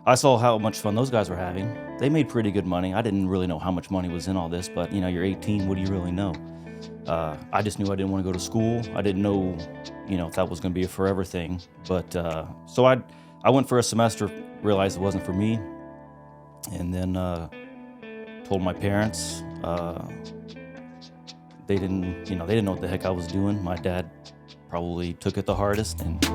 I saw how much fun those guys were having. They made pretty good money. I didn't really know how much money was in all this, but you're 18. What do you really know? I just knew I didn't want to go to school. I didn't know, if that was going to be a forever thing. But so I went for a semester, realized it wasn't for me, and then told my parents. They didn't know what the heck I was doing. My dad probably took it the hardest, and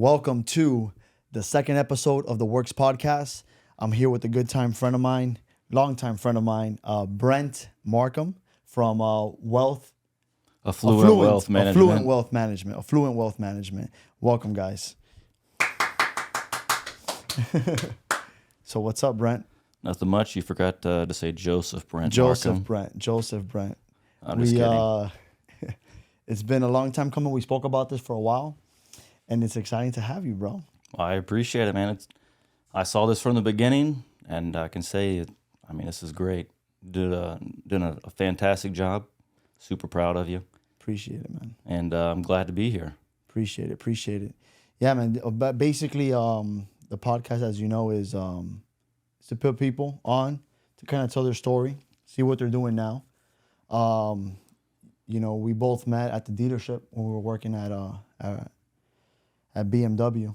welcome to the second episode of the Werks podcast. I'm here with a good-time friend of mine, longtime friend of mine, Brent Markham from Affluent Wealth Management. Welcome, guys. So what's up, Brent? Nothing much. You forgot to say Joseph Brent. Joseph Markham. Brent. I'm just kidding. It's been a long time coming. We spoke about this for a while, and it's exciting to have you, bro. I appreciate it, man. I saw this from the beginning, and I can say, this is great. Doing a fantastic job. Super proud of you. Appreciate it, man. And I'm glad to be here. Appreciate it. Yeah, man. But basically, the podcast, as you know, is to put people on to kind of tell their story, see what they're doing now. We both met at the dealership when we were working at BMW.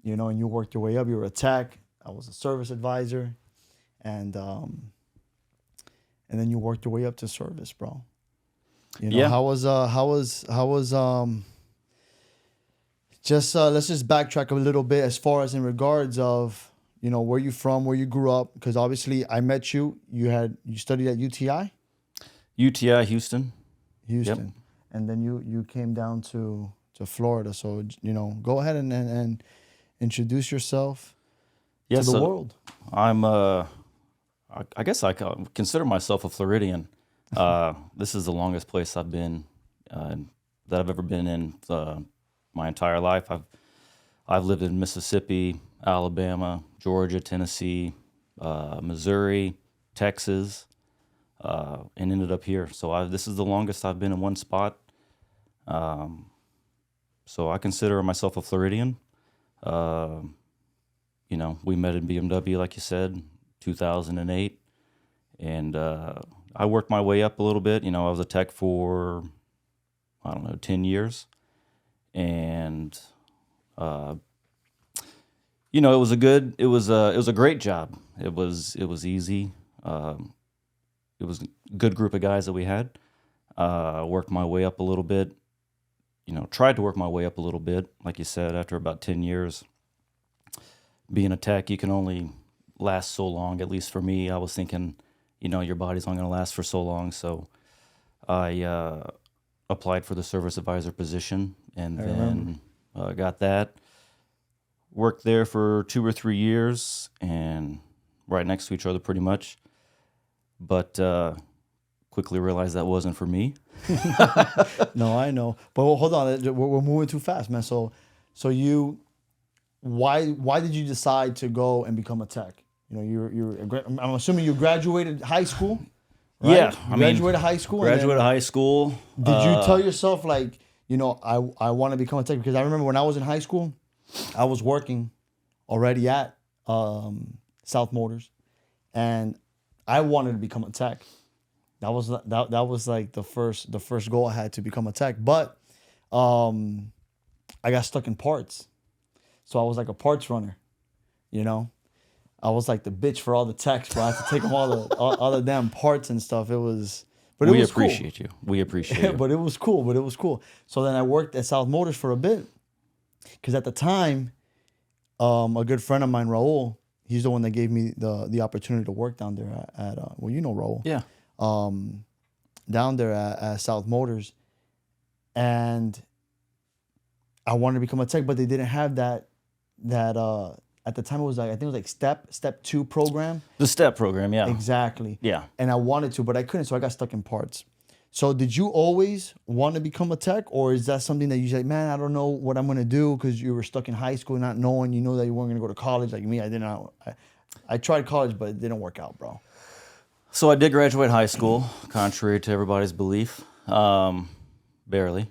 And you worked your way up. You were a tech. I was a service advisor, and then you worked your way up to service, bro. Yeah. How was let's just backtrack a little bit as far as in regards of where you from, where you grew up, because obviously I met you. You studied at UTI. UTI Houston. Yep. And then you came down to Florida. So go ahead and introduce yourself to the world. I'm I guess I consider myself a Floridian. This is the longest place I've been that I've ever been in my entire life. I've lived in Mississippi, Alabama, Georgia, Tennessee, Missouri, Texas, and ended up here. So this is the longest I've been in one spot. So I consider myself a Floridian. We met in BMW, like you said, 2008, and I worked my way up a little bit. I was a tech for 10 years, and it was a great job. It was easy. It was a good group of guys that we had. Worked my way up a little bit. Tried to work my way up a little bit. Like you said, after about 10 years, being a tech, you can only last so long. At least for me, I was thinking, your body's only going to last for so long. So I applied for the service advisor position, and then got that. Worked there for 2 or 3 years, and right next to each other pretty much. But quickly realized that wasn't for me. No, I know. But hold on, we're moving too fast, man. So why did you decide to go and become a tech? I'm assuming you graduated high school, right? Yeah, graduated high school. Graduated high school. Did you tell yourself I want to become a tech? Because I remember when I was in high school, I was working already at South Motors, and I wanted to become a tech. That was like the first goal I had, to become a tech. But I got stuck in parts, so I was like a parts runner. I was like the bitch for all the techs, bro. I had to take them all the damn parts and stuff. We appreciate you. We appreciate you. But it was cool. So then I worked at South Motors for a bit, because at the time, a good friend of mine, Raul, he's the one that gave me the opportunity to work down there at Raul. Yeah. Down there at South Motors, and I wanted to become a tech, but they didn't have that at the time. It was I think it was like step 2 program. The STEP program, yeah. Exactly. Yeah. And I wanted to, but I couldn't, so I got stuck in parts. So did you always want to become a tech, or is that something that you say, man, I don't know what I'm going to do, because you were stuck in high school not knowing, that you weren't going to go to college like me? I tried college, but it didn't work out, bro. So I did graduate high school, contrary to everybody's belief. Barely.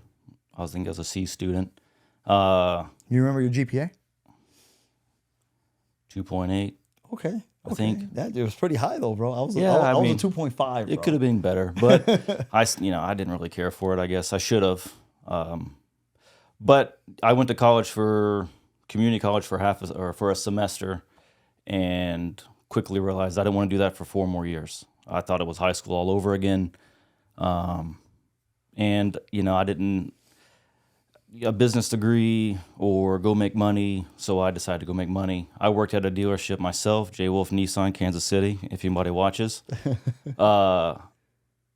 I was a C student. You remember your GPA? 2.8. Okay. I think. That it was pretty high though, bro. I was Yeah, I I was mean, a 2.5, It bro. could have been better, but I didn't really care for it. I guess I should have. But I went to college for community college for for a semester, and quickly realized I didn't want to do that for 4 more years. I thought it was high school all over again, and I didn't a business degree or go make money, so I decided to go make money. I worked at a dealership myself, J. Wolf Nissan, Kansas City, if anybody watches. And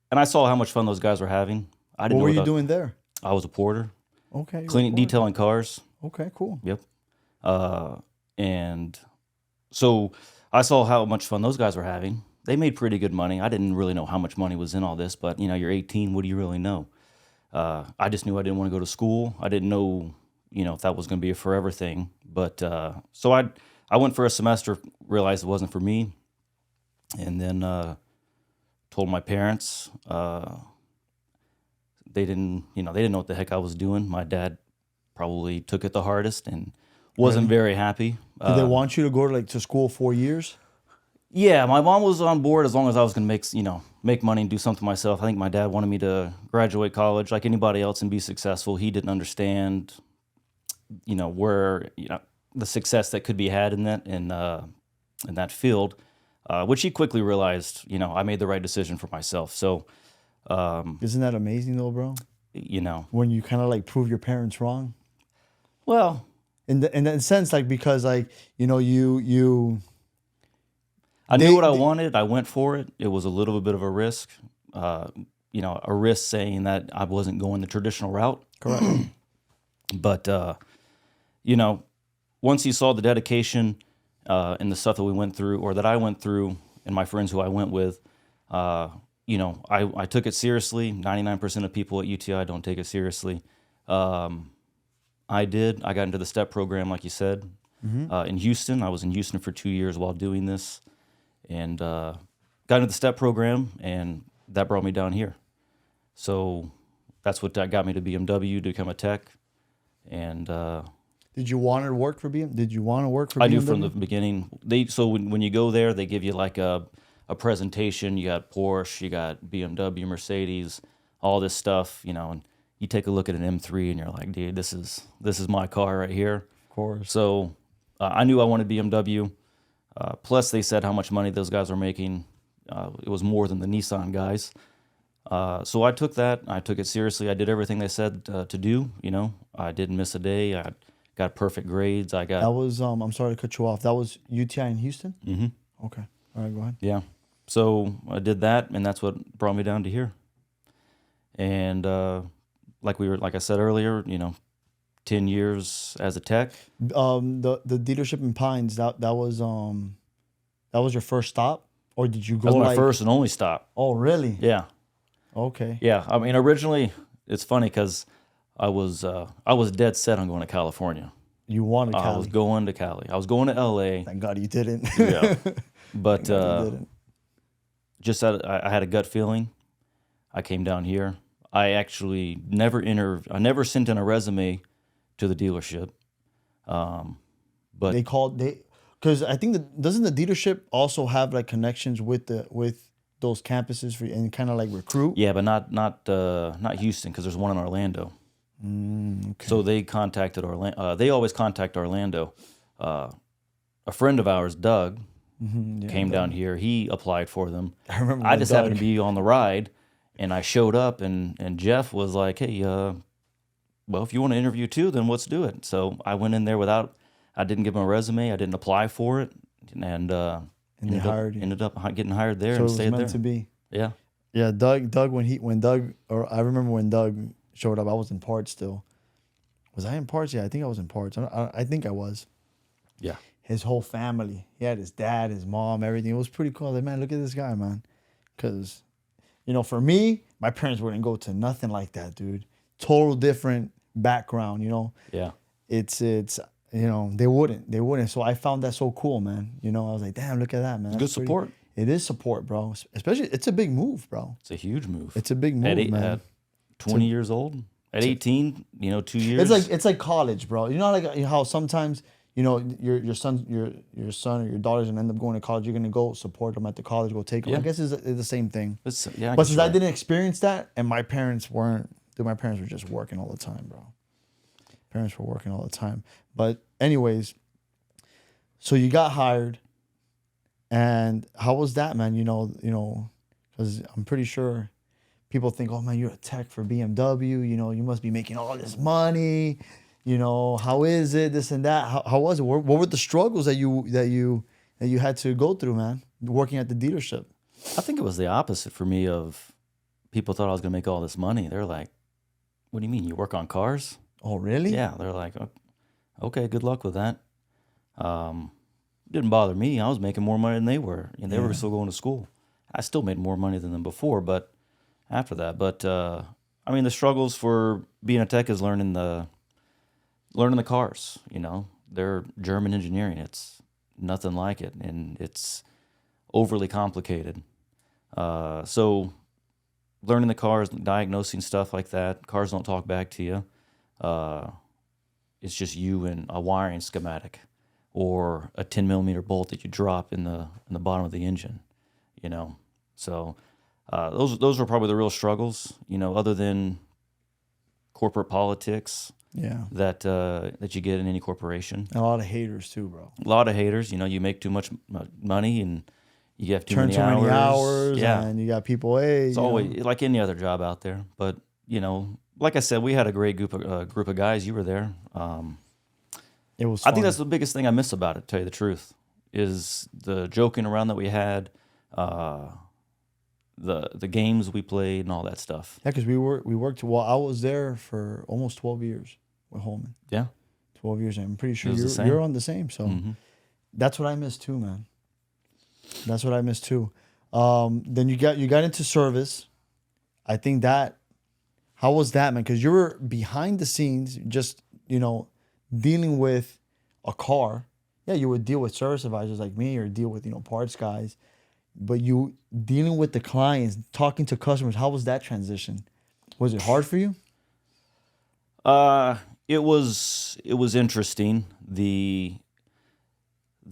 I saw how much fun those guys were having. I didn't What know were what you I, doing there? I was a porter, Okay. cleaning, detailing cars. Okay, cool. Yep. And so I saw how much fun those guys were having. They made pretty good money. I didn't really know how much money was in all this, but you're 18. What do you really know? I just knew I didn't want to go to school. I didn't know, if that was going to be a forever thing. But so I went for a semester, realized it wasn't for me, and then told my parents. They didn't know what the heck I was doing. My dad probably took it the hardest and wasn't very happy. Did they want you to go to school 4 years? Yeah, my mom was on board as long as I was going to make money and do something myself. I think my dad wanted me to graduate college like anybody else and be successful. He didn't understand, where, the success that could be had in that field, which he quickly realized, I made the right decision for myself. So, Isn't that amazing though, bro? When you kind of prove your parents wrong. Well, In that sense, because you. I knew what I wanted. I went for it. It was a little bit of a risk, a risk saying that I wasn't going the traditional route. Correct. But, once you saw the dedication and the stuff that we went through or that I went through and my friends who I went with, I took it seriously. 99% of people at UTI don't take it seriously. I did. I got into the STEP program, like you said, in Houston. I was in Houston for 2 years while doing this. And got into the STEP program, and that brought me down here. So that's what got me to BMW to become a tech. And did you want to work for BMW? Did you want to work for BMW? I knew from the beginning. So when you go there, they give you a presentation. You got Porsche, you got BMW, Mercedes, all this stuff, and you take a look at an M3, and you're like, dude, this is my car right here. Of course. So I knew I wanted BMW. Plus, they said how much money those guys were making. It was more than the Nissan guys. So I took that. I took it seriously. I did everything they said to do. I didn't miss a day. I got perfect grades. That was, I'm sorry to cut you off. That was UTI in Houston? Mm-hmm. Okay. All right, go ahead. Yeah. So I did that, and that's what brought me down to here. And like I said earlier, 10 years as a tech. The dealership in Pines, that was your first stop, or did you go? That was my first and only stop. Oh, really? Yeah. Okay. Yeah. I mean, originally, it's funny because I was dead set on going to California. You wanted Cali? I was going to Cali. I was going to LA. Thank God you didn't. Yeah. But didn't. I had a gut feeling. I came down here. I actually I never sent in a resume to the dealership. But because I think doesn't the dealership also have connections with those campuses and kind of recruit? Yeah, but not Houston, because there's one in Orlando. Okay. So they contacted Orlando. They always contact Orlando. A friend of ours, Doug, came down here. He applied for them. I remember. I just happened to be on the ride, and I showed up, and Jeff was like, "Hey, well, if you want to interview too, then let's do it." So I went in there I didn't give him a resume. I didn't apply for it, and they hired you. Ended up getting hired there So and it was stayed meant there. to be. Yeah. Yeah, Doug. I remember when Doug showed up. I was in parts still. Was I in parts? Yeah, I think I was in parts. I think I was. Yeah. His whole family. He had his dad, his mom, everything. It was pretty cool. Like, man, look at this guy, man. Because, for me, my parents wouldn't go to nothing like that, dude. Total different background, Yeah. It's they wouldn't. So I found that so cool, man. I was like, damn, look at that, man. Good support. It is support, bro. Especially, it's a big move, bro. It's a huge move. It's a big move, man. At 20 years old, At 18, 2 years. It's like college, bro. You know, like how sometimes your son or your daughter's gonna end up going to college. You're gonna go support them at the college, go take them. Yeah. I guess it's the same thing. Yeah, But since I didn't experience that, and my parents weren't, dude, my parents were just working all the time, bro. Parents were working all the time. But anyways, so you got hired, and how was that, man? Because I'm pretty sure people think, oh man, you're a tech for BMW. You must be making all this money. How is it? This and that. How was it? What were the struggles that you had to go through, man? Working at the dealership. I think it was the opposite for me. Of people thought I was gonna make all this money. They're like, "What do you mean? You work on cars?" Oh, really? Yeah. They're like, "Okay, good luck with that." Didn't bother me. I was making more money than they were, and they were still going to school. I still made more money than them before, but after that. But I mean, the struggles for being a tech is learning the cars. They're German engineering. It's nothing like it, and it's overly complicated. So learning the cars, diagnosing stuff like that. Cars don't talk back to you. It's just you and a wiring schematic, or a 10 millimeter bolt that you drop in the bottom of the engine. So those were probably the real struggles. Other than corporate politics. Yeah. That you get in any corporation. And a lot of haters too, bro. A lot of haters. You make too much money and you have too many many hours. Yeah. And you got people. Hey, It's always like any other job out there. But like I said, we had a great group of guys. You were there. It was. I think that's the biggest thing I miss about it. To tell you the truth, is the joking around that we had, the games we played, and all that stuff. Yeah, because we worked. Well, I was there for almost 12 years with Holman. Yeah, 12 years. I'm pretty sure It was you're on the same. So that's what I miss too, man. That's what I miss too. Then you got into service. I think that. How was that, man? Because you were behind the scenes, just dealing with a car. Yeah, you would deal with service advisors like me, or deal with parts guys. But you dealing with the clients, talking to customers. How was that transition? Was it hard for you? It was interesting. They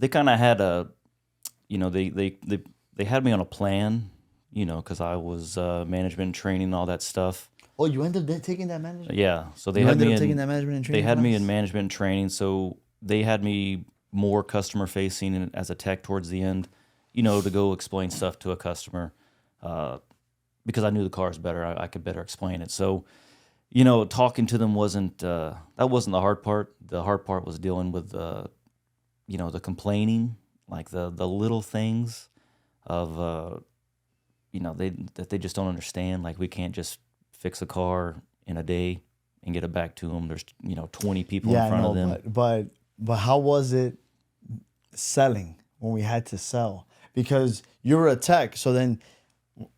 kind of had a, they had me on a plan, because I was management training and all that stuff. Oh, you ended up taking that management? Yeah, so they You had ended me up in, taking that management and training they had me class? in management and training, so they had me more customer facing and as a tech towards the end, to go explain stuff to a customer, because I knew the cars better. I could better explain it. So, talking to them wasn't the hard part. The hard part was dealing with the complaining, like the little things of they just don't understand. Like, we can't just fix a car in a day and get it back to them. There's 20 people in front of them. But how was it selling when we had to sell? Because you were a tech, so then,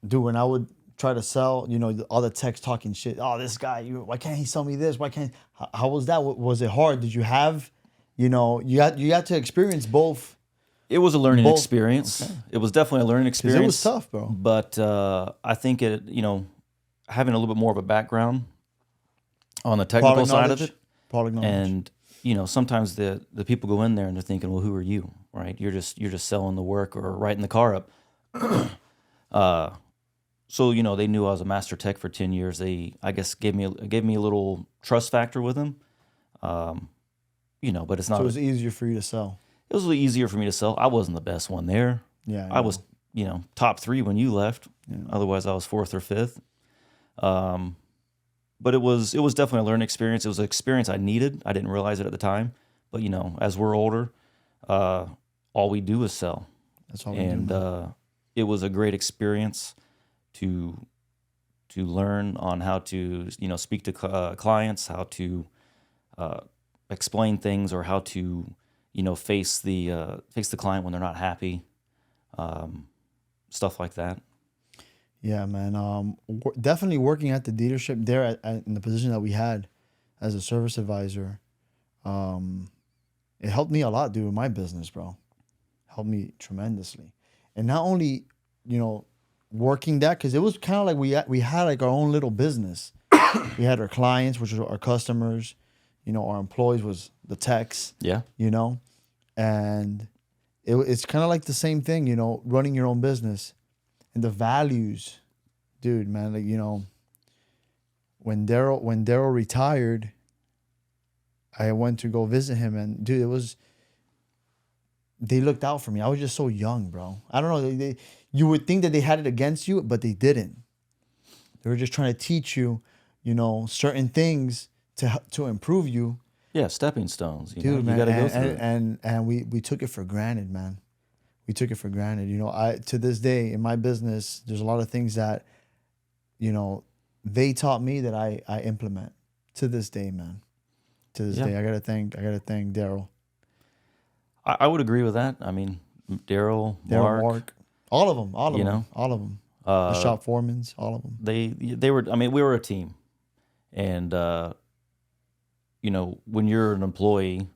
dude, when I would try to sell, all the techs talking shit. Oh, this guy, why can't he sell me this? Why can't? How was that? Was it hard? Did you have, you got to experience both? It was a learning experience. Okay. It was definitely a learning experience. It was tough, bro. But I think having a little bit more of a background on the technical side of it, product knowledge, and sometimes the people go in there and they're thinking, well, who are you, right? You're just selling the work or writing the car up. So they knew I was a master tech for 10 years. They, I guess, gave me a little trust factor with them. But it's not. So it was easier for you to sell. It was a little easier for me to sell. I wasn't the best one there. Yeah, I was, top 3 when you left. Yeah. Otherwise, I was 4th or 5th. But it was definitely a learning experience. It was an experience I needed. I didn't realize it at the time. But as we're older, all we do is sell. That's all we do. And it was a great experience to learn on how to speak to clients, how to explain things, or how to face the client when they're not happy, stuff like that. Yeah, man. Definitely working at the dealership there in the position that we had as a service advisor, it helped me a lot, dude, in my business, bro. Helped me tremendously. And not only, working that, because it was kind of like we had like our own little business. We had our clients, which were our customers. You know, our employees was the techs. Yeah. You know, and it's kind of like the same thing. You know, running your own business and the values, dude, man. Like, you know, when Daryl retired, I went to go visit him, and dude, they looked out for me. I was just so young, bro. I don't know. You would think that they had it against you, but they didn't. They were just trying to teach you, you know, certain things to improve you. Yeah, stepping stones. You Dude, know, man, you got to go through it. and we took it for granted, man. We took it for granted. You know, to this day in my business, there's a lot of things that, you know, they taught me that I implement to this day, man. To this day, I gotta thank Daryl. I would agree with that. I mean, Daryl, Mark, all of them, you know, all of them. The shop foremans, all of them. They were. I mean, we were a team, and you know, when you're an employee,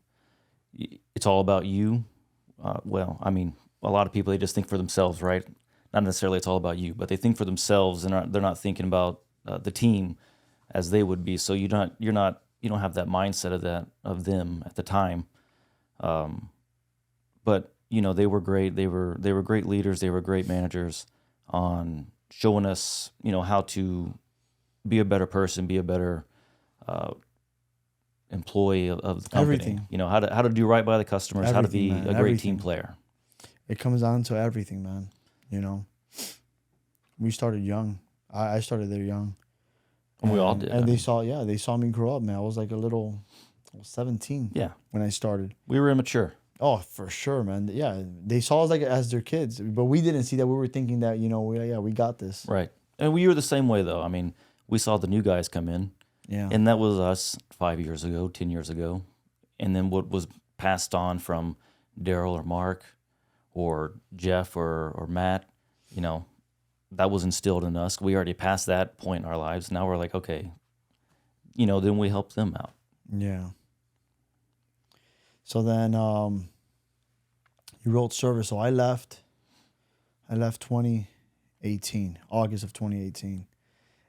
it's all about you. Well, I mean, a lot of people, they just think for themselves, right? Not necessarily it's all about you, but they think for themselves, and they're not thinking about the team as they would be. So you don't have that mindset of them at the time. But you know, they were great. They were great leaders. They were great managers on showing us, you know, how to be a better person, be a better employee of the company. Everything. You know, how to do right by the customers, how to be man. a great team player. It comes down to everything, man. You know, we started young. I started there young. And we all did. And they saw me grow up, man. I was like I was 17. Yeah. When I started. We were immature. Oh, for sure, man. Yeah, they saw us like as their kids, but we didn't see that. We were thinking that, you know, we got this. Right. And we were the same way, though. I mean, we saw the new guys come in. Yeah. And that was us 5 years ago, 10 years ago. And then what was passed on from Daryl or Mark or Jeff or Matt, you know, that was instilled in us. We already passed that point in our lives. Now we're like, okay, you know, then we help them out. Yeah. So then you wrote service. So I left 2018, August of 2018.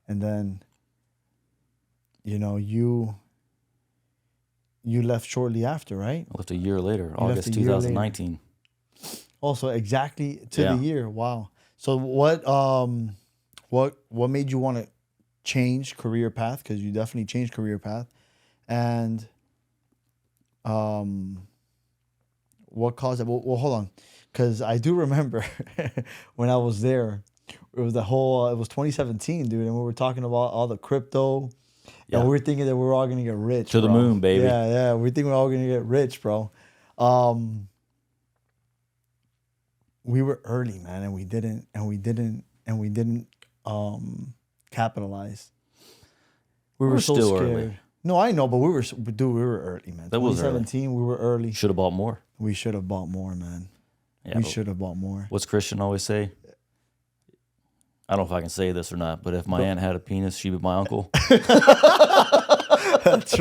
And then, you know, you left shortly after, right? I left a year later, August 2019. Also, exactly to Yeah. the year. Wow. So what made you want to change career path? Because you definitely changed career path. And what caused it? Well, hold on. Because I do remember when I was there, it was it was 2017, dude. And we were talking about all the crypto. Yeah. And we were thinking that we were all going to get rich. To the bro. moon, baby. Yeah. We think we're all going to get rich, bro. We were early, man, and we didn't capitalize. We were so still scared. early. No, I know, but we were early, man. That was early. 2017, we were early. Should have bought more. We should have bought more, man. Yeah, we should have bought more. What's Christian always say? I don't know if I can say this or not, but if my aunt had a penis, she'd be my uncle. That's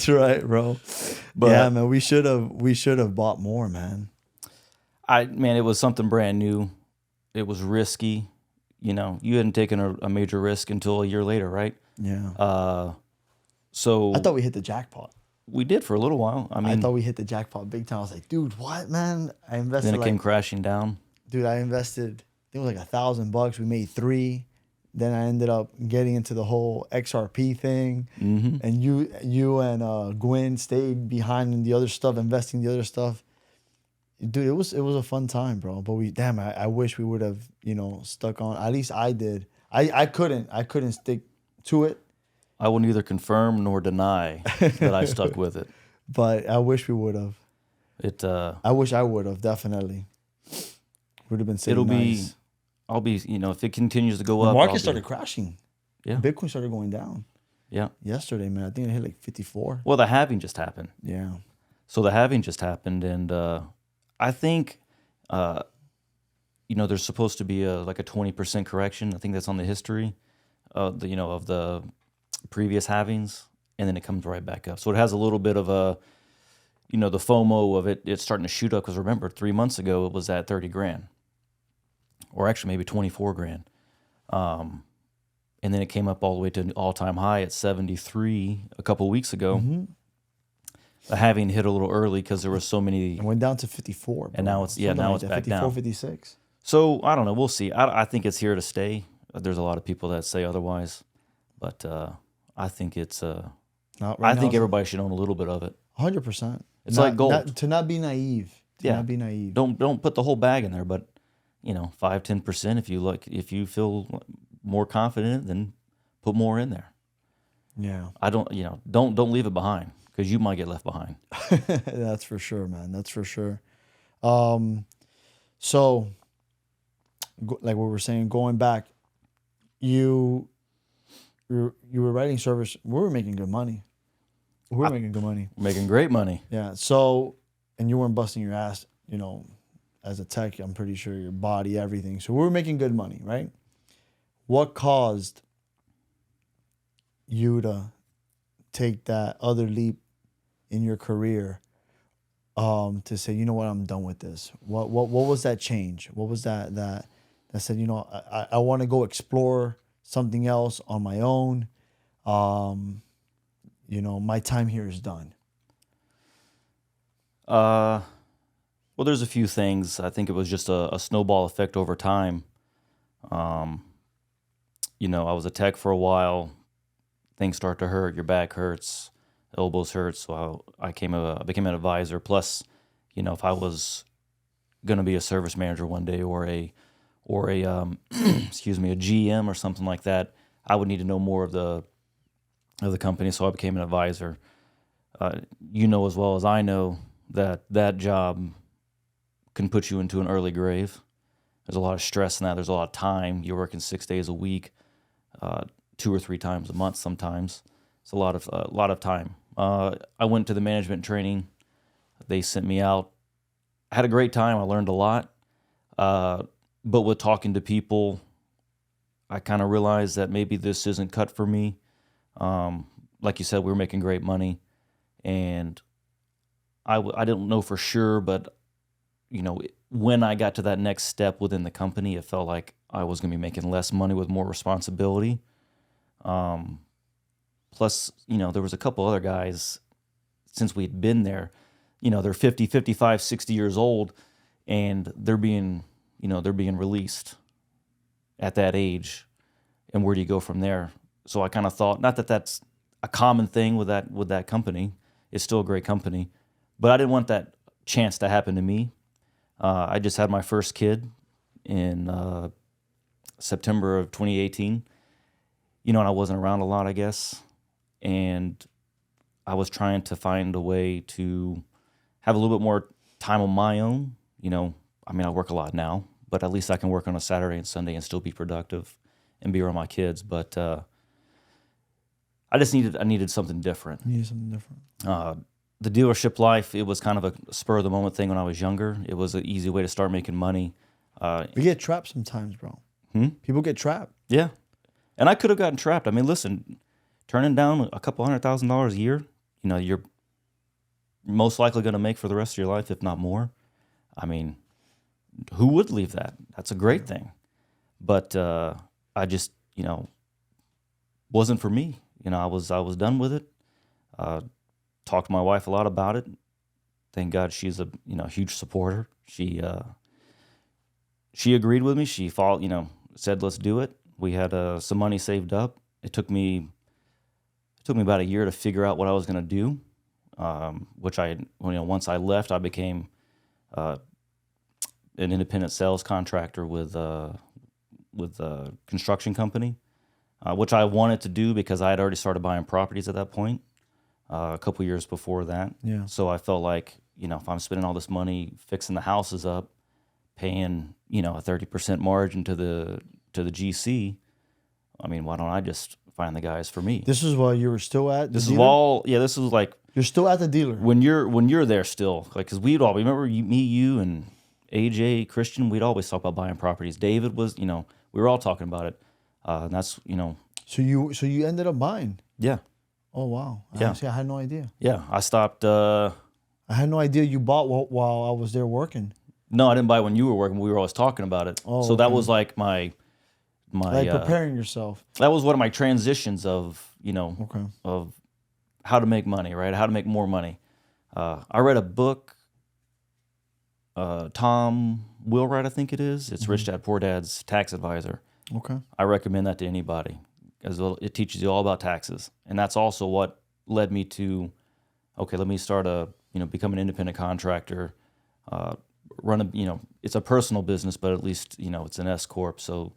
right, bro. But yeah, man, we should have bought more, man. It was something brand new. It was risky. You know, you hadn't taken a major risk until a year later, right? Yeah. So I thought we hit the jackpot. We did for a little while. I thought we hit the jackpot big time. I was like, dude, what, man? I invested. Then it came crashing down. Dude, I invested. I think it was like $1,000. We made $3,000. Then I ended up getting into the whole XRP thing. Mm-hmm. And you and Gwen stayed behind in the other stuff, investing in the other stuff. Dude, it was a fun time, bro. But I wish we would have, you know, stuck on. At least I did. I couldn't stick to it. I will neither confirm nor deny that I stuck with it. But I wish we would have. I wish I would have, definitely. Would have been sitting nice. I'll be, you know, if it continues to go up. The market started crashing. Yeah. Bitcoin started going down. Yeah. Yesterday, man. I think it hit like 54. Well, the halving just happened. Yeah. So the halving just happened, and I think, you know, there's supposed to be like a 20% correction. I think that's on the history of the previous halvings, and then it comes right back up. So it has a little bit of a, you know, the FOMO of it. It's starting to shoot up because remember, 3 months ago it was at 30 grand, or actually maybe 24 grand. and then it came up all the way to an all-time high at 73 a couple weeks ago. Having hit a little early because there were so many. It went down to 54. Bro. And now it's Something now like it's that, back 54, down. 56. So I don't know. We'll see. I think it's here to stay. There's a lot of people that say otherwise, but I think it's. I think everybody should own a little bit of it. 100%. It's like gold. To not be naive. Not be naive. Don't put the whole bag in there, but 5-10% if you like. If you feel more confident, then put more in there. Yeah. I don't. Don't leave it behind because you might get left behind. That's for sure, man. That's for sure. So, like we were saying, going back, you were writing service. We were making good money. Making good money. Making great money. Yeah. So, and you weren't busting your ass, as a tech. I'm pretty sure your body, everything. So we were making good money, right? What caused you to take that other leap in your career to say, you know what, I'm done with this? What was that change? What was that said, I want to go explore something else on my own. My time here is done. Well, there's a few things. I think it was just a snowball effect over time. I was a tech for a while. Things start to hurt. Your back hurts, elbows hurt. So I became an advisor. Plus, if I was going to be a service manager one day or a excuse me, a GM or something like that, I would need to know more of the company. So I became an advisor. As well as I know that job can put you into an early grave. There's a lot of stress in that. There's a lot of time. You're working 6 days a week, 2 or 3 times a month sometimes. It's a lot of time. I went to the management training. They sent me out. I had a great time. I learned a lot. But with talking to people, I kind of realized that maybe this isn't cut for me. Like you said, we were making great money, and I didn't know for sure, but when I got to that next step within the company, it felt like I was going to be making less money with more responsibility. Plus, there was a couple other guys, since we'd been there, they're 50, 55, 60 years old, and they're being released at that age. And where do you go from there? So I kind of thought, not that that's a common thing with that company. It's still a great company, but I didn't want that chance to happen to me. I just had my first kid in September of 2018. And I wasn't around a lot, I guess. And I was trying to find a way to have a little bit more time on my own. I work a lot now, but at least I can work on a Saturday and Sunday and still be productive and be around my kids. But I needed something different. You needed something different. The dealership life, it was kind of a spur of the moment thing when I was younger. It was an easy way to start making money. We get trapped sometimes, bro. People get trapped. Yeah. And I could have gotten trapped. Listen, turning down a couple $100,000 a year, you're most likely going to make for the rest of your life, if not more. Who would leave that? That's a great thing. But I just, wasn't for me. I was done with it. Talked to my wife a lot about it. Thank God she's a huge supporter. She agreed with me. She said let's do it. We had some money saved up. It took me about a year to figure out what I was going to do. Which once I left, I became an independent sales contractor with a construction company, which I wanted to do because I had already started buying properties at that point. A couple years before that. Yeah. So I felt like, if I'm spending all this money fixing the houses up, paying, a 30% margin to the GC, why don't I just find the guys for me? This is while you were still at the This dealer? this was like You're still at the dealer. when you're there still, like, because remember you and AJ, Christian, we'd always talk about buying properties. David was, we were all talking about it. And that's, So you ended up buying. yeah. Oh wow! Yeah. I had no idea. Yeah, I stopped. I had no idea you bought while I was there working. No, I didn't buy when you were working. We were always talking about it. Oh, so that okay. was like my my Like preparing yourself. that was one of my transitions of Okay. of how to make money, right? How to make more money. I read a book, Tom Wheelwright, I think it is. It's Rich Dad Poor Dad's Tax Advisor. Okay. I recommend that to anybody, as well. It teaches you all about taxes, and that's also what led me to, okay, let me start become an independent contractor, run it's a personal business, but at least it's an S corp, so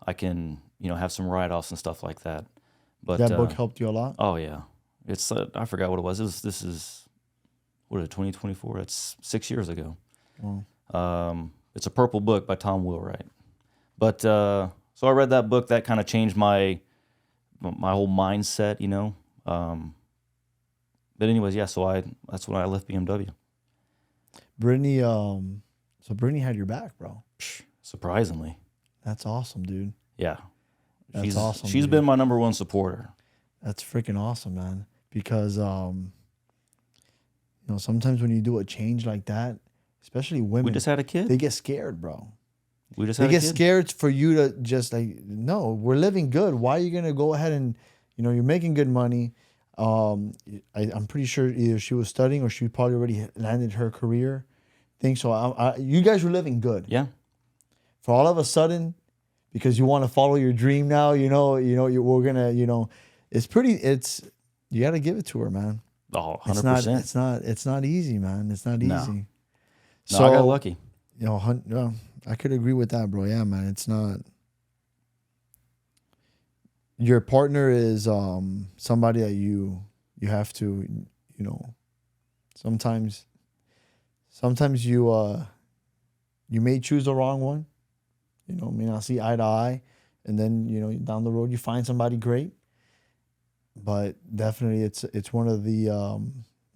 I can have some write-offs and stuff like that. But That book helped you a lot. oh yeah, it's I forgot what it was. This is what is it, 2024? That's 6 years ago. Wow. It's a purple book by Tom Wheelwright. But so I read that book. That kind of changed my whole mindset, But anyways, yeah. So that's when I left BMW. Brittany, so Brittany had your back, bro. Surprisingly, That's awesome, dude. yeah. That's awesome. She's dude. been my number one supporter. That's freaking awesome, man. Because sometimes when you do a change like that, especially women, We just had a kid. they get scared, bro. We just They had a get kid. scared for you to just no, we're living good. Why are you gonna go ahead and you're making good money? I'm pretty sure either she was studying or she probably already landed her career thing. So you guys were living good. Yeah. For all of a sudden, because you want to follow your dream now, we're gonna, it's you got to give it to her, man. Oh, 100%. It's not easy, man. It's not easy. No. So No, I got lucky. I could agree with that, bro. Yeah, man. It's not. Your partner is somebody that you have to, sometimes you may choose the wrong one, may not see eye to eye, and then down the road you find somebody great. But definitely it's one of the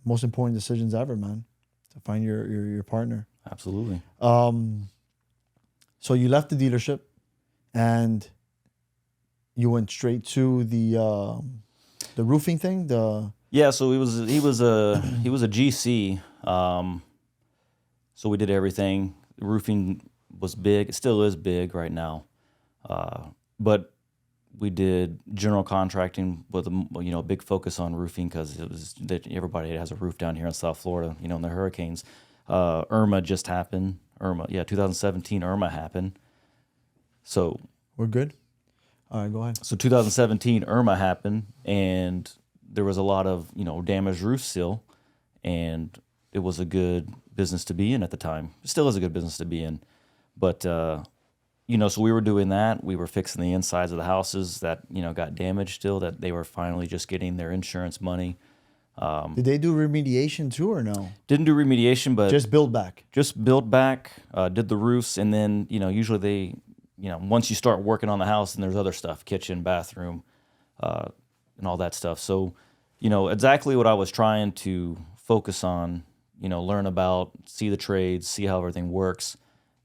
most important decisions ever, man, to find your partner. Absolutely. So you left the dealership and you went straight to the roofing thing. Yeah, so he was a GC. So we did everything. Roofing was big. It still is big right now. But we did general contracting with a big focus on roofing because it was that everybody has a roof down here in South Florida. In the hurricanes. Irma just happened. 2017 Irma happened. So We're good. All right, go ahead. So 2017 Irma happened, and there was a lot of damaged roofs still, and it was a good business to be in at the time. It still is a good business to be in, but so we were doing that. We were fixing the insides of the houses that got damaged still. That they were finally just getting their insurance money. Did they do remediation too or no? Didn't do remediation, but Just build back. just build back. Did the roofs, and then usually they. Once you start working on the house, and there's other stuff, kitchen, bathroom, and all that stuff. So, exactly what I was trying to focus on, learn about, see the trades, see how everything works.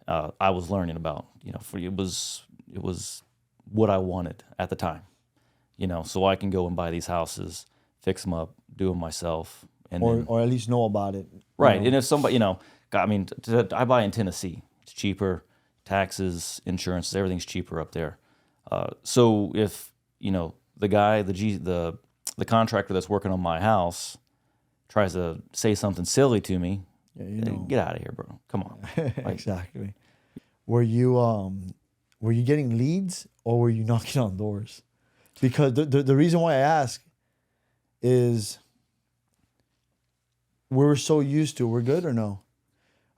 I was learning about, it was what I wanted at the time, so I can go and buy these houses, fix them up, do them myself, and Or at least know about it. right. And if somebody, I buy in Tennessee, it's cheaper. Taxes, insurance, everything's cheaper up there. So if the guy, the contractor that's working on my house tries to say something silly to me, get out of here, bro. Come on. Exactly. Were you getting leads or were you knocking on doors? Because the reason why I ask is we're so used to. We're good or no?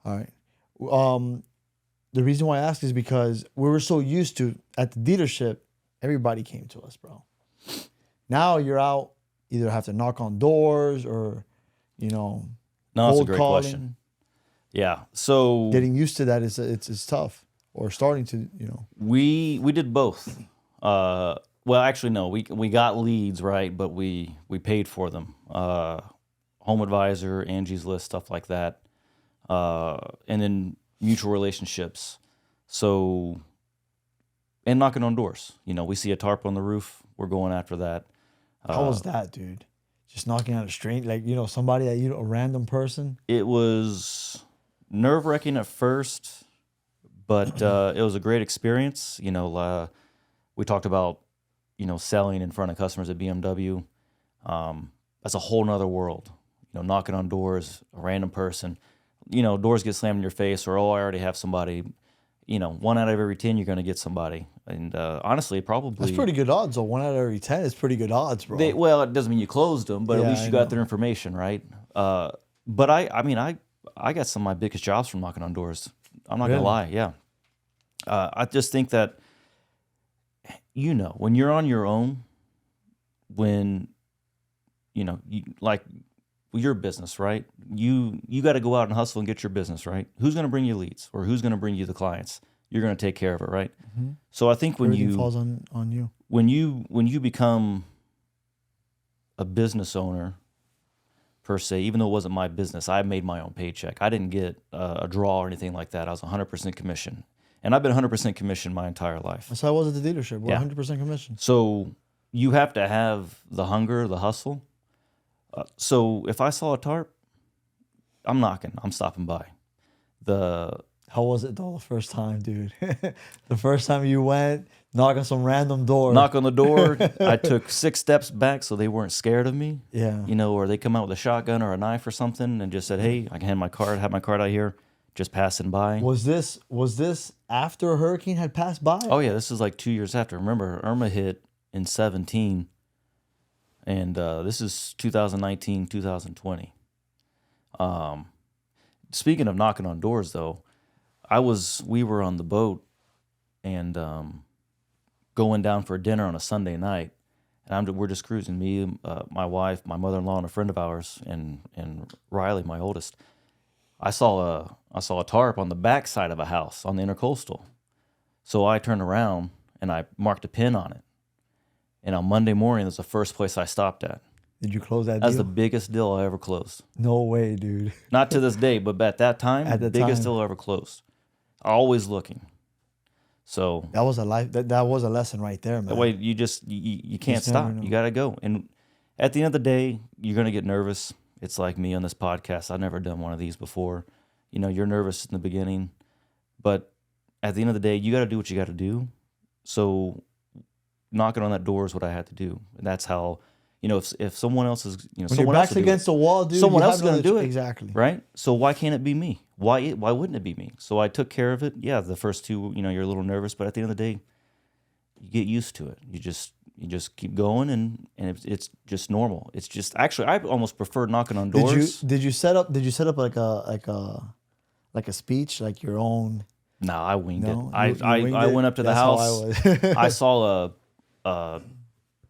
All right. The reason why I ask is because we were so used to at the dealership, everybody came to us, bro. Now you're out, either have to knock on doors or, No, that's a cold great calling. question. Yeah. So Getting used to that it's tough, or starting to, we did both. Well, actually, no. We got leads, right? But we paid for them. Home Advisor, Angie's List, stuff like that, and then mutual relationships. So, and knocking on doors. We see a tarp on the roof, we're going after that. How was that, dude? Just knocking out a stranger, somebody that a random person. It was nerve-wracking at first, but it was a great experience. We talked about, selling in front of customers at BMW. That's a whole nother world. Knocking on doors, a random person, doors get slammed in your face, or, oh, I already have somebody. 1 out of every 10, you're going to get somebody. And honestly, probably. That's pretty good odds, though. 1 out of every 10 is pretty good odds, bro. Well, it doesn't mean you closed them, but at Yeah, least I you got know. their information, right? But I got some of my biggest jobs from knocking on doors. I'm not going to Really? lie. Yeah. I just think that, when you're on your own, when, like your business, right? You got to go out and hustle and get your business, right? Who's going to bring you leads, or who's going to bring you the clients? You're going to take care of it, right? Mm-hmm. So I think Everything falls on you. when you become a business owner, per se, even though it wasn't my business, I made my own paycheck. I didn't get a draw or anything like that. I was 100% commission. And I've been 100% commission my entire life. That's how I was at the dealership. We're Yeah. 100% commission. So you have to have the hunger, the hustle. So if I saw a tarp, I'm knocking. I'm stopping by. How was it, though, the first time, dude? The first time you went, knock on some random door. Knock on the door. I took 6 steps back so they weren't scared of me. Yeah. Or they come out with a shotgun or a knife or something and just said, hey, I can have my card out here, just passing by. Was this after a hurricane had passed by? Oh, yeah, this is like 2 years after. Remember, Irma hit in 2017, and this is 2019, 2020. Speaking of knocking on doors, though, we were on the boat and going down for dinner on a Sunday night, and we're just cruising. Me, my wife, my mother-in-law, and a friend of ours, and Riley, my oldest. I saw a tarp on the back side of a house on the intercoastal, so I turned around and I marked a pin on it. And on Monday morning, that's the first place I stopped at. Did you close that That's deal? the biggest deal I ever closed. No way, dude. Not to this day, but at that time, At the biggest time. deal I ever closed. Always looking. So That was that was a lesson right there, man. that way you can't just never stop. know. You got to go. And at the end of the day, you're going to get nervous. It's like me on this podcast. I've never done one of these before. You're nervous in the beginning, but at the end of the day, you got to do what you got to do. So knocking on that door is what I had to do. And that's how, if someone else is, when someone your else back's will do against it, the wall, dude, someone you else have is going to no do it. Exactly. Right? So why can't it be me? Why wouldn't it be me? So I took care of it. Yeah, the first two, you're a little nervous, but at the end of the day, you get used to it. You just keep going, and it's just normal. It's just actually I almost prefer knocking on doors. Did you set up like a speech, like your own? No, I winged No, it. you I winged I it? went up to the That's how house. I was. I saw a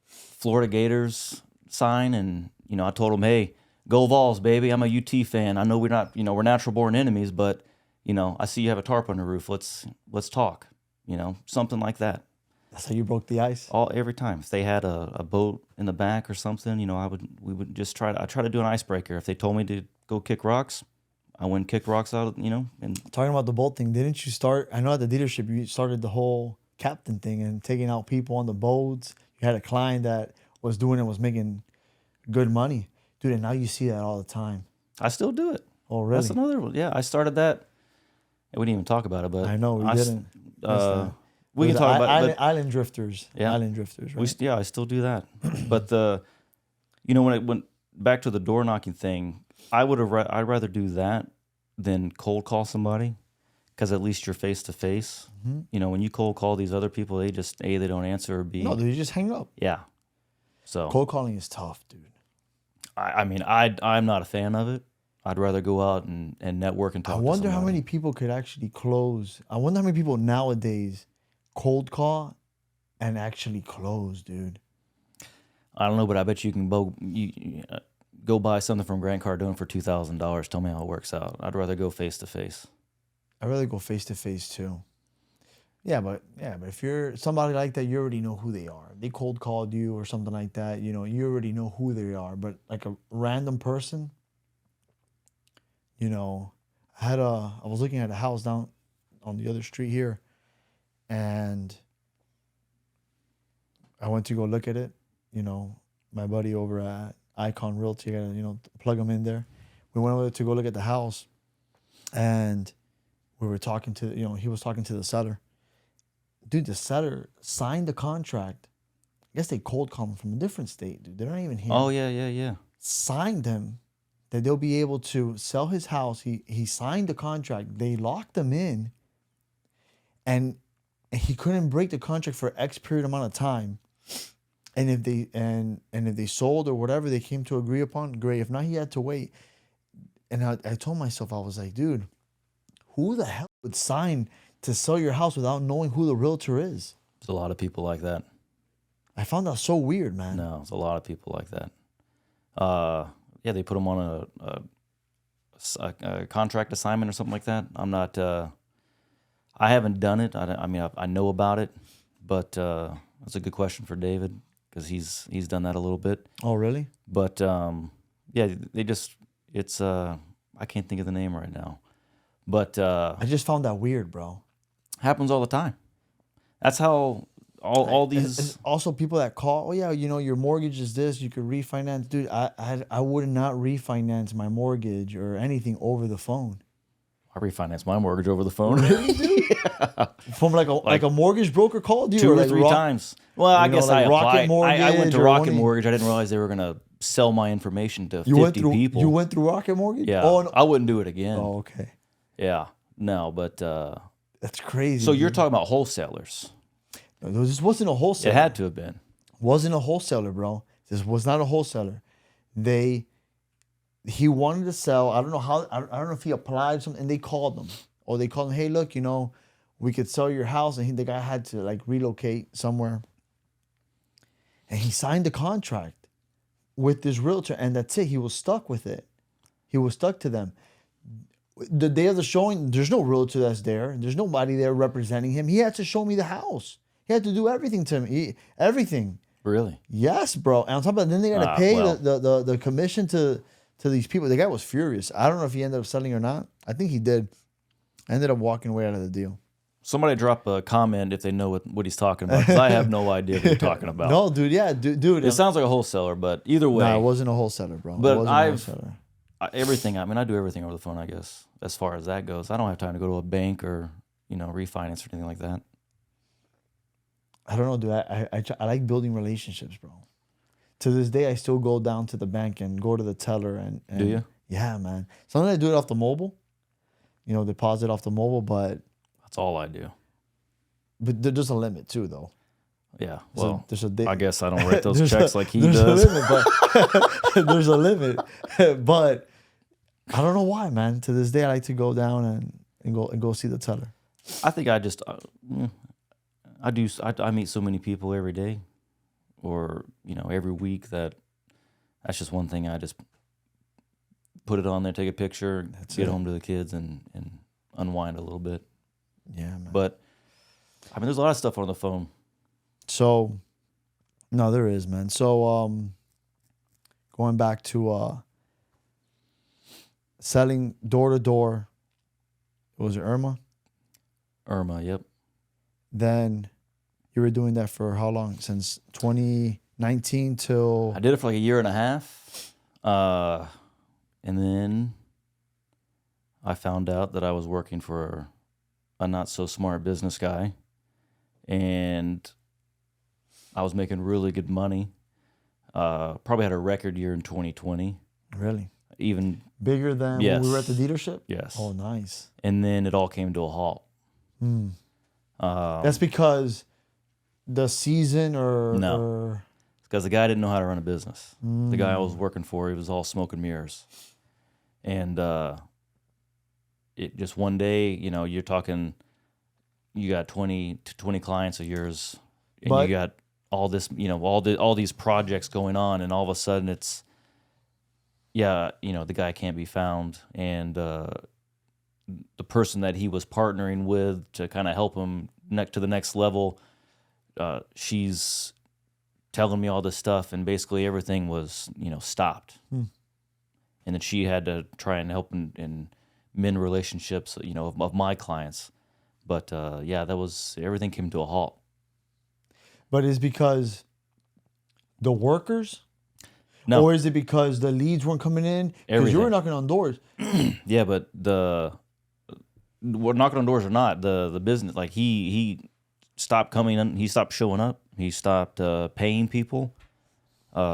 Florida Gators sign, and I told them, hey, go Vols, baby. I'm a UT fan. I know we're not, we're natural born enemies, but I see you have a tarp on the roof. Let's talk. Something like that. That's how you broke the ice. Every time. If they had a boat in the back or something, we would just try to do an icebreaker. If they told me to go kick rocks, I went and kicked rocks out, and Talking about the boat thing, didn't you start? I know at the dealership you started the whole captain thing and taking out people on the boats. You had a client that was doing it, was making good money, dude. And now you see that all the time. I still do it. Oh, really? That's another one. Yeah, I started that. And we didn't even talk about it, but I know we didn't. We can talk about it. Island drifters. Yeah. Island drifters. Right? I still do that. But when it went back to the door knocking thing, I'd rather do that than cold call somebody, because at least you're face to face. When you cold call these other people, they just A, they don't answer, or B, No, dude, you just hang up. yeah. So Cold calling is tough, dude. I'm not a fan of it. I'd rather go out and network and talk. I wonder to how somebody. many people could actually close. I wonder how many people nowadays cold call and actually close, dude. I don't know, but I bet you can go buy something from Grant Cardone for $2,000. Tell me how it works out. I'd rather go face to face. I'd rather go face to face too. Yeah, but if you're somebody like that, you already know who they are. They cold called you or something like that. You already know who they are. But like a random person, I was looking at a house down on the other street here, and I went to go look at it. My buddy over at Icon Realty, I gotta, plug him in there. We went over to go look at the house, and we were talking to, he was talking to the seller. dude, the seller signed the contract. I guess they cold call him from a different state, dude. They're not even here. Oh yeah. Signed him that they'll be able to sell his house. He signed the contract. They locked him in, and he couldn't break the contract for X period amount of time. And if they sold or whatever they came to agree upon, great. If not, he had to wait. And I told myself, I was like, dude, who the hell would sign to sell your house without knowing who the realtor is? There's a lot of people like that. I found that so weird, man. No, there's a lot of people like that. Yeah, they put them on a contract assignment or something like that. I'm not. I haven't done it. I mean, I know about it, but that's a good question for David because he's done that a little bit. Oh, really? But yeah, it's I can't think of the name right now, but I just found that weird, bro. happens all the time. That's how all these. It's also people that call, oh yeah, your mortgage is this, you could refinance. Dude, I would not refinance my mortgage or anything over the phone. I refinanced my mortgage over the phone. Really, dude? Yeah. From like a mortgage broker called you? Two or like three times. Well, I guess like I Rocket applied. I went to Mortgage or Rocket one of- Mortgage. I didn't realize they were gonna sell my information to You 50 went through people. You went through Rocket Mortgage? Yeah. Oh, no. I wouldn't do it again. Oh, okay. Yeah. No, but That's crazy. so you're dude. talking about wholesalers. This wasn't a wholesaler. It had to have been. Wasn't a wholesaler, bro. This was not a wholesaler. He wanted to sell. I don't know how. I don't know if he applied something, and they called him. Or they called him, hey, look, we could sell your house, and the guy had to like relocate somewhere. And he signed the contract with this realtor, and that's it. He was stuck with it. He was stuck to them. The day of the showing, there's no realtor that's there. There's nobody there representing him. He had to show me the house. He had to do everything to me. Everything. Really? Yes, bro. And on top of that, then they got to pay well. the commission to these people. The guy was furious. I don't know if he ended up selling or not. I think he did. I ended up walking away out of the deal. Somebody drop a comment if they know what he's talking about, because I have no idea what you're talking about. No, dude. Yeah, dude. It sounds like a wholesaler, but either way. No, it wasn't a wholesaler, bro. But it wasn't a wholesaler. Everything. I mean, I do everything over the phone, I guess, as far as that goes. I don't have time to go to a bank or refinance or anything like that. I don't know, dude. I like building relationships, bro. To this day, I still go down to the bank and go to the teller and Do you? Yeah, man. Sometimes I do it off the mobile. Deposit off the mobile, but That's all I do. there's a limit too, though. Yeah. Well, There's a I guess I don't write those there's checks like he there's does. A limit, but there's a limit. But I don't know why, man. To this day, I like to go down and go see the teller. I think I just I meet so many people every day, or every week that's just one thing. I just put it on there, take a picture, get home to the kids, and unwind a little bit. Yeah, man. But I mean, there's a lot of stuff on the phone. So, no, there is, man. So, going back to selling door to door, was it Irma? Irma, yep. Then you were doing that for how long? Since 2019 till... I did it for like a year and a half. And then I found out that I was working for a not so smart business guy, and I was making really good money. Probably had a record year in 2020. Really? Even Bigger than Yes. when we were at the dealership? yes. Oh, nice. And then it all came to a halt. That's because the season or... No. or- Because the guy didn't know how to run a business. The guy I was working for, he was all smoke and mirrors. And it just one day, you're talking, you got 20 clients of yours, and But- you got all this, all these projects going on, and all of a sudden it's, the guy can't be found, and the person that he was partnering with to kind of help him to the next level, she's telling me all this stuff, and basically everything was, stopped. And then she had to try and help and mend relationships, of my clients. But everything came to a halt. But is because the workers? No, Or is it because the leads weren't coming in? Because you Everything. were knocking on doors. yeah, but we're knocking on doors or not, the business, like he stopped coming in. He stopped showing up. He stopped paying people.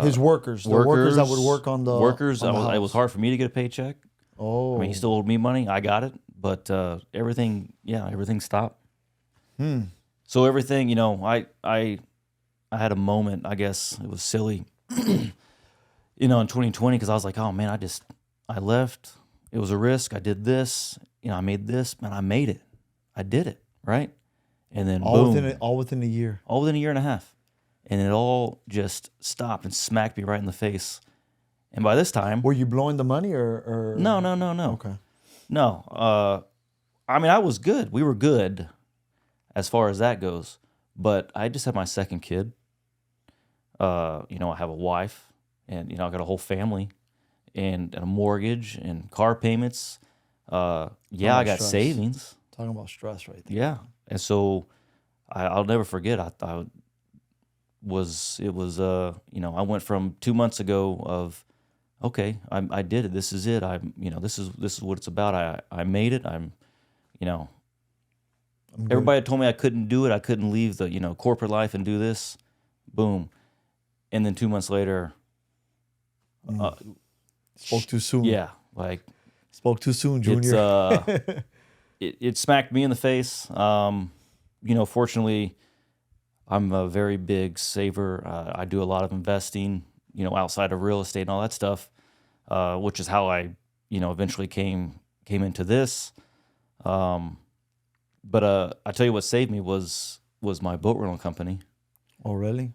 His workers, the workers that would work on the workers. on the It was house. hard for me to get a paycheck. Oh, I mean, he still owed me money. I got it, but everything stopped. So everything, I had a moment. I guess it was silly, in 2020, because I was like, oh man, I left. It was a risk. I did this. I made this, and I made it. I did it, right? And then boom, all within a year. all within a year and a half, and it all just stopped and smacked me right in the face. And by this time, Were you blowing the money or? no. Okay. No. I mean, I was good. We were good as far as that goes. But I just had my second kid. I have a wife, and, I got a whole family and a mortgage and car payments. I got stress. savings. Talking about stress right there. Yeah. And so I'll never forget. I went from 2 months ago of, okay, I did it. This is it. This is what it's about. I made it. Everybody had told me I couldn't do it. I couldn't leave the, corporate life and do this. Boom. And then 2 months later, Spoke too soon. yeah, like Spoke too soon, Junior. it smacked me in the face. Fortunately, I'm a very big saver. I do a lot of investing, outside of real estate and all that stuff, which is how I, eventually came into this. But I tell you what saved me was my boat rental company. Oh, really?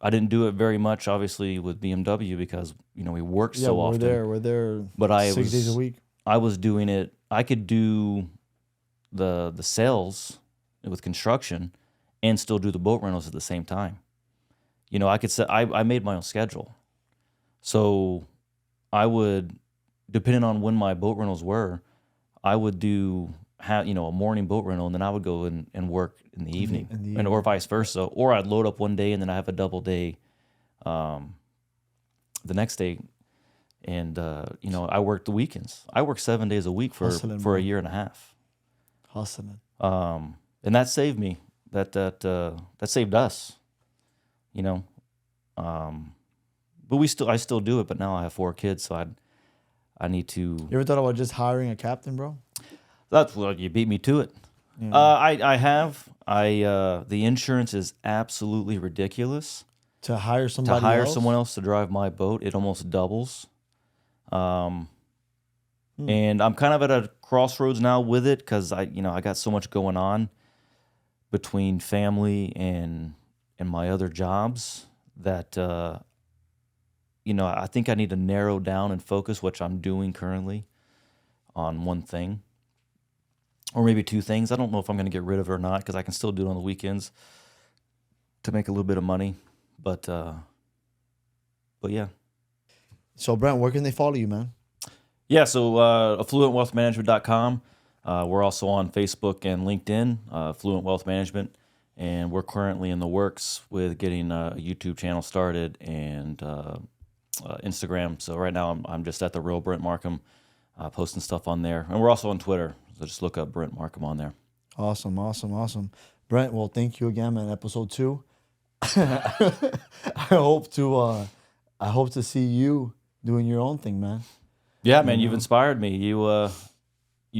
I didn't do it very much, obviously, with BMW because we worked so often. We're there. But 6 days a week. I was doing it. I could do the sales with construction and still do the boat rentals at the same time. I could say I made my own schedule, so I would, depending on when my boat rentals were, I would do a morning boat rental, and then I would go and work in the evening, or vice versa. Or I'd load up one day and then I have a double day the next day. And I worked the weekends. I worked 7 days a week for a year and a half. Hustling. And that saved me. That saved us. But I still do it. But now I have 4 kids, so I need to. You ever thought about just hiring a captain, bro? That's what you beat me to it. Yeah. I have. The insurance is absolutely ridiculous. To hire somebody else? Someone else to drive my boat, it almost doubles. And I'm kind of at a crossroads now with it because I got so much going on between family and my other jobs that I think I need to narrow down and focus, which I'm doing currently, on one thing. Or maybe 2 things. I don't know if I'm going to get rid of it or not because I can still do it on the weekends to make a little bit of money. But yeah. So, Brent, where can they follow you, man? Yeah, so affluentwealthmanagement.com. We're also on Facebook and LinkedIn, Affluent Wealth Management. And we're currently in the works with getting a YouTube channel started and Instagram. So right now I'm just at the real Brent Markham, posting stuff on there. And we're also on Twitter. So just look up Brent Markham on there. Awesome. Brent, well, thank you again, man. Episode 2. I hope to see you doing your own thing, man. Yeah, man, you've inspired me. You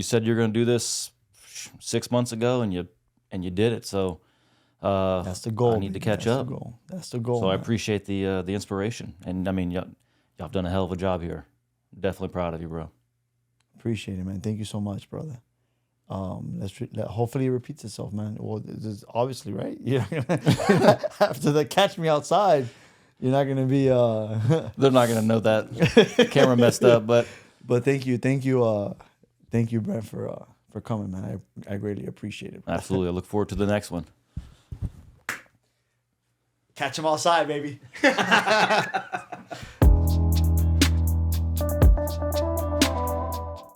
said you're going to do this 6 months ago, and you did it. So that's the goal. I need to catch up. That's the goal. So man. I appreciate the inspiration, and I mean, y'all have done a hell of a job here. Definitely proud of you, bro. Appreciate it, man. Thank you so much, brother. Hopefully it repeats itself, man. Well, this is obviously, right? You're not gonna, after the catch me outside, you're not gonna be. They're not gonna know that camera messed up, but thank you, Brent, for coming, man. I greatly appreciate it. Absolutely, I look forward to the next one. Catch him outside, baby.